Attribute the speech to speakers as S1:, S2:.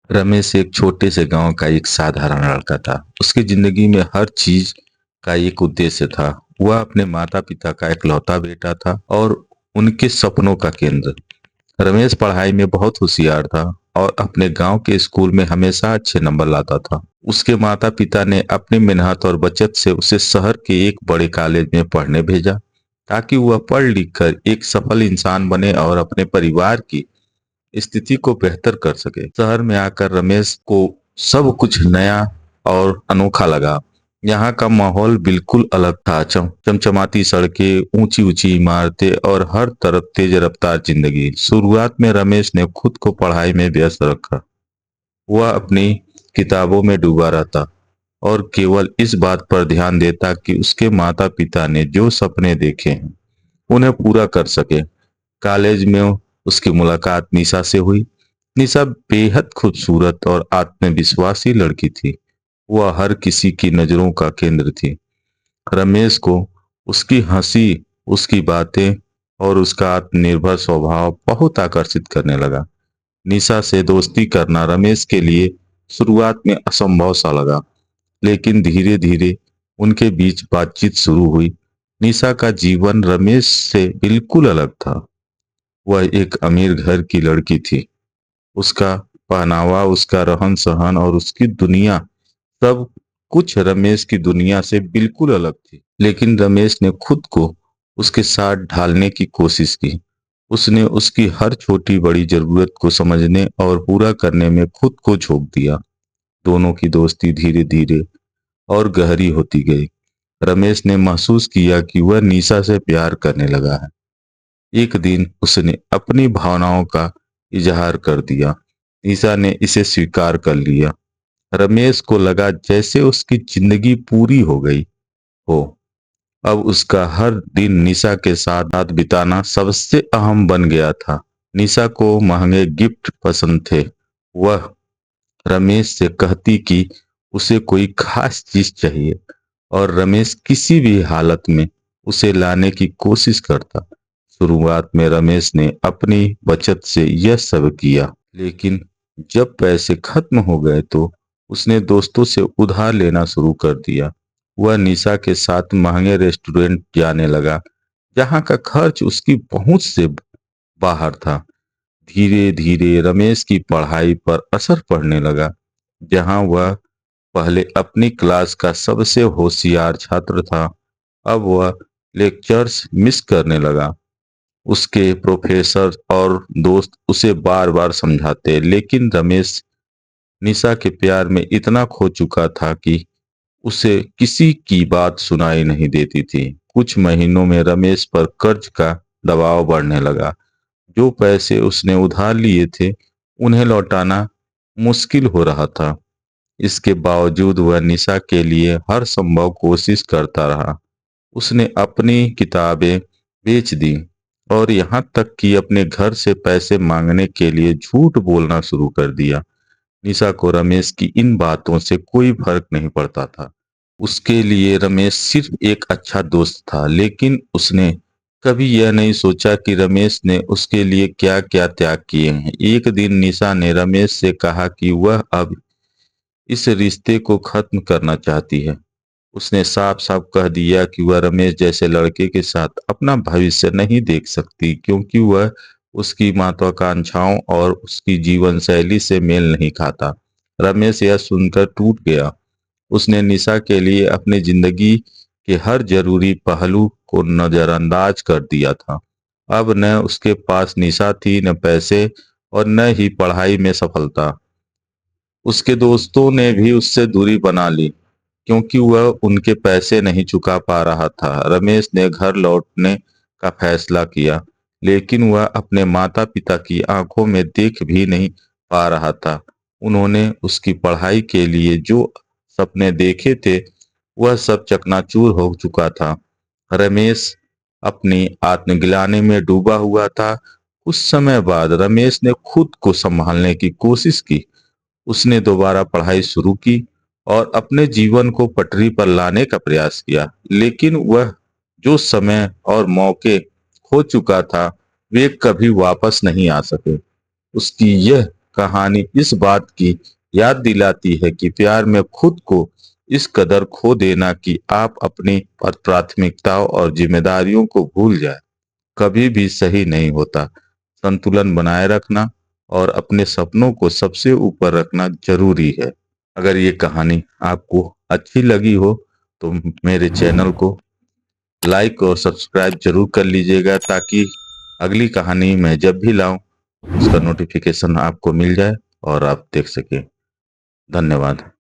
S1: रमेश एक छोटे से गांव का एक साधारण लड़का था। उसकी जिंदगी में हर चीज का एक उद्देश्य था। वह अपने माता पिता का इकलौता बेटा था और उनके सपनों का केंद्र। रमेश पढ़ाई में बहुत होशियार था और अपने गांव के स्कूल में हमेशा अच्छे नंबर लाता था। उसके माता पिता ने अपनी मेहनत और बचत से उसे शहर के एक बड़े कॉलेज में पढ़ने भेजा, ताकि वह पढ़ लिख कर एक सफल इंसान बने और अपने परिवार की स्थिति को बेहतर कर सके। शहर में आकर रमेश को सब कुछ नया और अनोखा लगा। यहाँ का माहौल बिल्कुल अलग था। चमचमाती सड़कें, ऊंची ऊंची इमारतें और हर तरफ तेज रफ्तार जिंदगी। शुरुआत में रमेश ने खुद को पढ़ाई में व्यस्त रखा। वह अपनी किताबों में डूबा रहता और केवल इस बात पर ध्यान देता कि उसके माता पिता ने जो सपने देखे हैं उन्हें पूरा कर सके। कॉलेज में उसकी मुलाकात निशा से हुई। निशा बेहद खूबसूरत और आत्मविश्वासी लड़की थी। वह हर किसी की नजरों का केंद्र थी। रमेश को उसकी हंसी, उसकी बातें और उसका आत्मनिर्भर स्वभाव बहुत आकर्षित करने लगा। निशा से दोस्ती करना रमेश के लिए शुरुआत में असंभव सा लगा, लेकिन धीरे धीरे उनके बीच बातचीत शुरू हुई। निशा का जीवन रमेश से बिल्कुल अलग था। वह एक अमीर घर की लड़की थी। उसका पहनावा, उसका रहन सहन और उसकी दुनिया, सब कुछ रमेश की दुनिया से बिल्कुल अलग थी। लेकिन रमेश ने खुद को उसके साथ ढालने की कोशिश की। उसने उसकी हर छोटी बड़ी जरूरत को समझने और पूरा करने में खुद को झोंक दिया। दोनों की दोस्ती धीरे धीरे और गहरी होती गई। रमेश ने महसूस किया कि वह निशा से प्यार करने लगा है। एक दिन उसने अपनी भावनाओं का इजहार कर दिया। निशा ने इसे स्वीकार कर लिया। रमेश को लगा जैसे उसकी जिंदगी पूरी हो गई हो। अब उसका हर दिन निशा के साथ बिताना सबसे अहम बन गया था। निशा को महंगे गिफ्ट पसंद थे। वह रमेश से कहती कि उसे कोई खास चीज चाहिए और रमेश किसी भी हालत में उसे लाने की कोशिश करता। शुरुआत में रमेश ने अपनी बचत से यह सब किया, लेकिन जब पैसे खत्म हो गए तो उसने दोस्तों से उधार लेना शुरू कर दिया। वह निशा के साथ महंगे रेस्टोरेंट जाने लगा, जहाँ का खर्च उसकी पहुंच से बाहर था। धीरे धीरे रमेश की पढ़ाई पर असर पड़ने लगा। जहाँ वह पहले अपनी क्लास का सबसे होशियार छात्र था, अब वह लेक्चर्स मिस करने लगा। उसके प्रोफेसर और दोस्त उसे बार बार समझाते, लेकिन रमेश निशा के प्यार में इतना खो चुका था कि उसे किसी की बात सुनाई नहीं देती थी। कुछ महीनों में रमेश पर कर्ज का दबाव बढ़ने लगा। जो पैसे उसने उधार लिए थे उन्हें लौटाना मुश्किल हो रहा था। इसके बावजूद वह निशा के लिए हर संभव कोशिश करता रहा। उसने अपनी किताबें बेच दी और यहाँ तक कि अपने घर से पैसे मांगने के लिए झूठ बोलना शुरू कर दिया। निशा को रमेश की इन बातों से कोई फर्क नहीं पड़ता था। उसके लिए रमेश सिर्फ एक अच्छा दोस्त था, लेकिन उसने कभी यह नहीं सोचा कि रमेश ने उसके लिए क्या क्या त्याग किए हैं। एक दिन निशा ने रमेश से कहा कि वह अब इस रिश्ते को खत्म करना चाहती है। उसने साफ साफ कह दिया कि वह रमेश जैसे लड़के के साथ अपना भविष्य नहीं देख सकती, क्योंकि वह उसकी महत्वाकांक्षाओं और उसकी जीवन शैली से मेल नहीं खाता। रमेश यह सुनकर टूट गया। उसने निशा के लिए अपनी जिंदगी के हर जरूरी पहलू को नजरअंदाज कर दिया था। अब न उसके पास निशा थी, न पैसे और न ही पढ़ाई में सफलता। उसके दोस्तों ने भी उससे दूरी बना ली, क्योंकि वह उनके पैसे नहीं चुका पा रहा था। रमेश ने घर लौटने का फैसला किया, लेकिन वह अपने माता पिता की आंखों में देख भी नहीं पा रहा था। उन्होंने उसकी पढ़ाई के लिए जो सपने देखे थे वह सब चकनाचूर हो चुका था। रमेश अपनी आत्मग्लानि में डूबा हुआ था। कुछ समय बाद रमेश ने खुद को संभालने की कोशिश की। उसने दोबारा पढ़ाई शुरू की और अपने जीवन को पटरी पर लाने का प्रयास किया, लेकिन वह जो समय और मौके खो चुका था वे कभी वापस नहीं आ सके। उसकी यह कहानी इस बात की याद दिलाती है कि प्यार में खुद को इस कदर खो देना कि आप अपनी प्राथमिकताओं और जिम्मेदारियों को भूल जाए कभी भी सही नहीं होता। संतुलन बनाए रखना और अपने सपनों को सबसे ऊपर रखना जरूरी है। अगर ये कहानी आपको अच्छी लगी हो तो मेरे चैनल को लाइक और सब्सक्राइब जरूर कर लीजिएगा ताकि अगली कहानी मैं जब भी लाऊं उसका नोटिफिकेशन आपको मिल जाए और आप देख सकें। धन्यवाद।